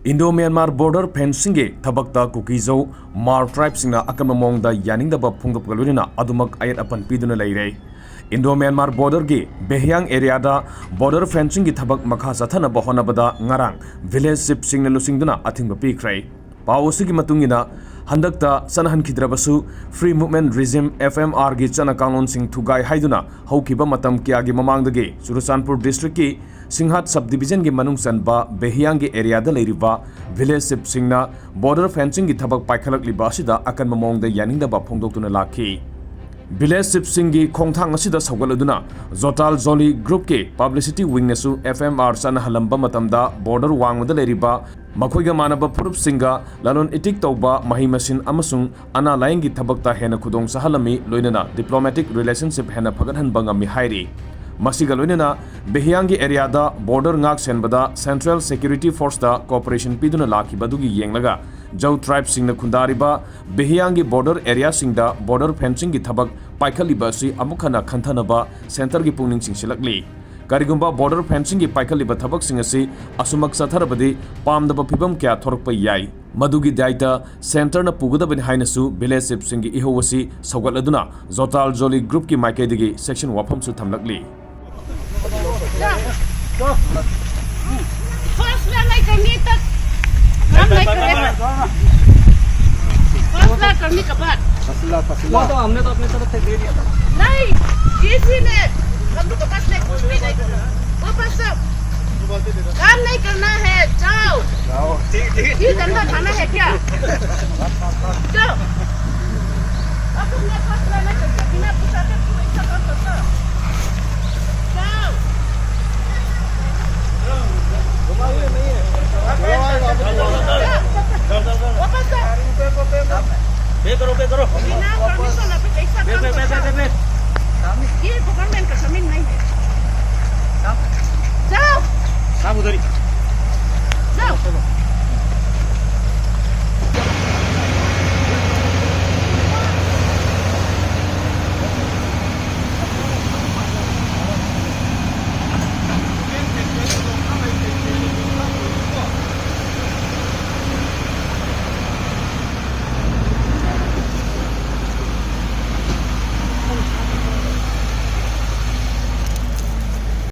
Indo Myanmar border fencing ge thabakta Kukizo Mar tribe singna akama mongda yaningdaba phungap galurina adumak ayat apan piduna leire. Indo Myanmar border ge Behyang area da border fencing gi thabak makha sathana bahonabada ngarang village sip singna lusingduna athingba pikrai. Pawosigi matungina handakta sanahan khidrabasu free movement regime FMR gi chana kanglon sing thugai haiduna haukiba matam kya gi mamangdage Churachandpur district ki Singhat subdivision gi manung sanba Behyang gi area da leiriba village sip singna border fencing gi thabak paikhalak liba asida akan mamongda yaningda ba phongdoktuna lakhi. Village sip singi khongthang asida sawgaladuna Zotal Zoli group ke publicity wing nesu FMR sana halamba matamda border wangmada leiriba makhoiga manaba purup singa lalon itik tauba mahimasin amasung ana laing gi thabakta hena khudong sahalami loinana diplomatic relationship hena phagathan bangami hairi. Masiga loinana Behyang gi area da border ngak senbada Central Security Force da cooperation piduna lakhi badugi yenglaga Jau tribe singna khundariba Behyang gi border area singda border fencing gi thabak paikhaliba si amukhana khantanaba center gi pungning singsilakli. Karigumba border fencing gi paikhaliba thabak singasi asumak satharabadi pamdaba phibam kya thorakpa yai. Madugi daita center na pugadabani hainasu village sip singi ihowasi sawgaladuna Zotal Zoli group ki maikaidigi section wafam su thamlakli. करने के बाद वो तो हमने तो अपनी तरफ से दे दिया था नहीं किसी ने हम लोग के पास नहीं कुछ भी नहीं करना वापस काम नहीं करना है जाओ ठीक ये धंधा खाना है क्या जाओ अब तुमने फैसला नहीं करते बिना पूछा के तुम ऐसा कर सकते जाओ घुमाइए नहीं है वापस पे करो बिना परमिशन पे कैसा काम करता ये गवर्नमेंट का जमीन